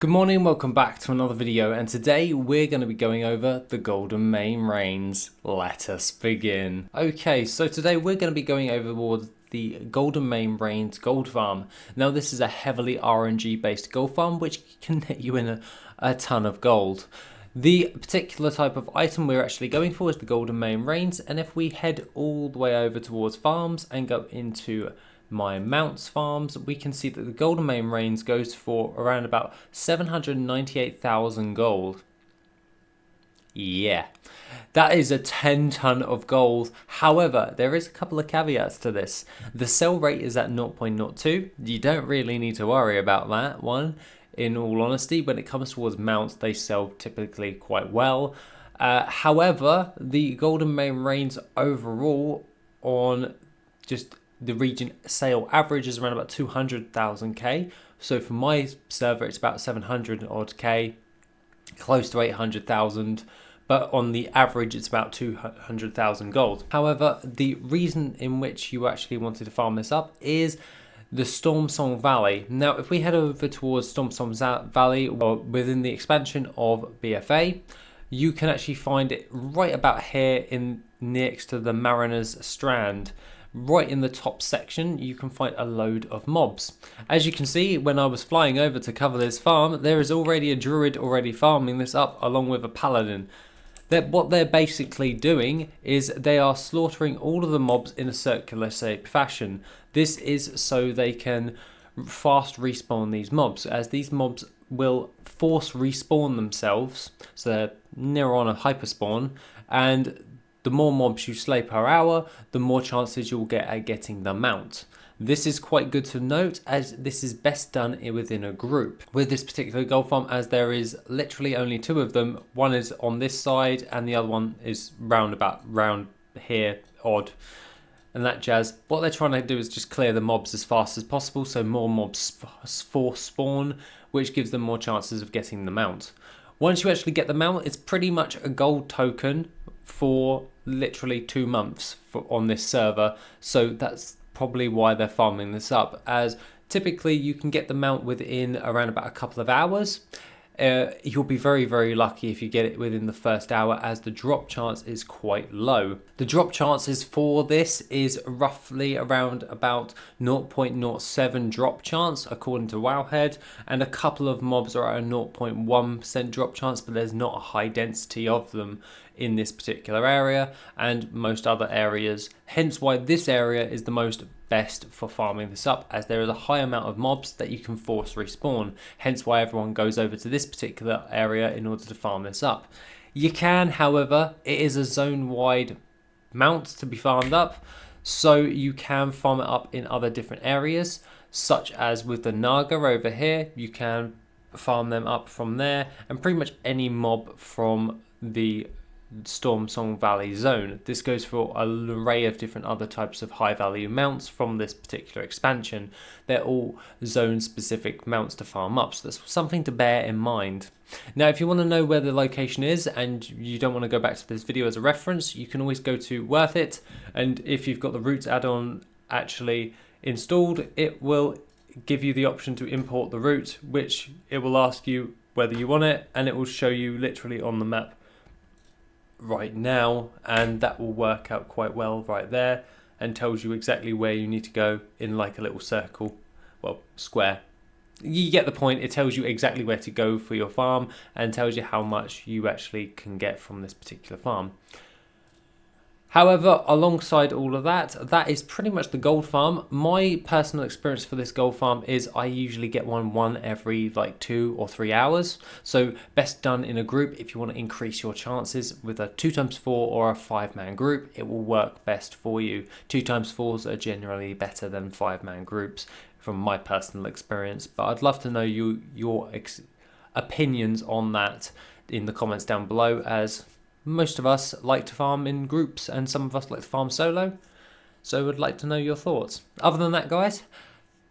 Good morning, welcome back to another video, and today we're going to be going over the Golden Main Rains. Let us begin. Okay, so today we're going to be going over towards the Golden Main Rains gold farm. Now this is a heavily RNG based gold farm which can net you in a ton of gold. The particular type of item we're actually going for is the Golden Main Rains, and if we head all the way over towards farms and go into my mounts farms, we can see that the Golden Main Rains goes for around about 798,000 gold. Yeah, that is a 10 ton of gold. However, there is a couple of caveats to this. The sell rate is at 0.02. You don't really need to worry about that one. In all honesty, when it comes towards mounts, they sell typically quite well. However, the Golden Main Rains overall on just the region sale average is around about 200,000 K. So for my server, it's about 700 odd K, close to 800,000. But on the average, it's about 200,000 gold. However, the reason in which you actually wanted to farm this up is the Storm Song Valley. Now, if we head over towards Storm Song Valley, or within the expansion of BFA, you can actually find it right about here in next to the Mariner's Strand. Right in the top section, you can find a load of mobs. As you can see, when I was flying over to cover this farm, there is already a druid already farming this up along with a paladin. What they're basically doing is they are slaughtering all of the mobs in a circular shape fashion. This is so they can fast respawn these mobs, as these mobs will force respawn themselves, so they're near on a hyperspawn, and the more mobs you slay per hour, the more chances you'll get at getting the mount. This is quite good to note, as this is best done within a group. With this particular gold farm, as there is literally only two of them, one is on this side and the other one is round here, odd, and that jazz. What they're trying to do is just clear the mobs as fast as possible, so more mobs force spawn, which gives them more chances of getting the mount. Once you actually get the mount, it's pretty much a gold token for literally 2 months on this server, so that's probably why they're farming this up, as typically you can get the mount within around about a couple of hours. You'll be very lucky if you get it within the first hour, as the drop chance is quite low. The drop chances for this is roughly around about 0.07 drop chance according to WoW, and a couple of mobs are at a 0.1% drop chance, but there's not a high density of them in this particular area and most other areas, hence why this area is the most best for farming this up, as there is a high amount of mobs that you can force respawn, hence why everyone goes over to this particular area in order to farm this up. You can, however, it is a zone wide mount to be farmed up, so you can farm it up in other different areas, such as with the Naga over here. You can farm them up from there, and pretty much any mob from the Storm Song Valley zone. This goes for an array of different other types of high value mounts from this particular expansion. They're all zone specific mounts to farm up, so that's something to bear in mind. Now, if you want to know where the location is and you don't want to go back to this video as a reference, you can always go to Worth It, and if you've got the routes add-on actually installed, it will give you the option to import the route, which it will ask you whether you want it, and it will show you literally on the map right now, and that will work out quite well right there and tells you exactly where you need to go in like a little circle, well, square. You get the point. It tells you exactly where to go for your farm and tells you how much you actually can get from this particular farm. However, alongside all of that, that is pretty much the gold farm. My personal experience for this gold farm is I usually get one every like 2 or 3 hours. So best done in a group if you want to increase your chances. With a 2x4 or a 5-man group, it will work best for you. 2x4s are generally better than 5-man groups from my personal experience. But I'd love to know your opinions on that in the comments down below, as most of us like to farm in groups and some of us like to farm solo, so I'd like to know your thoughts. Other than that, guys,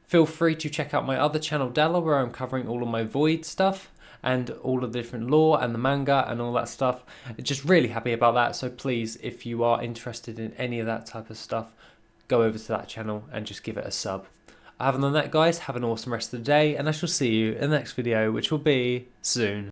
feel free to check out my other channel, Della, where I'm covering all of my Void stuff and all of the different lore and the manga and all that stuff. Just really happy about that, so please, if you are interested in any of that type of stuff, go over to that channel and just give it a sub. Other than that guys, have an awesome rest of the day, and I shall see you in the next video, which will be soon.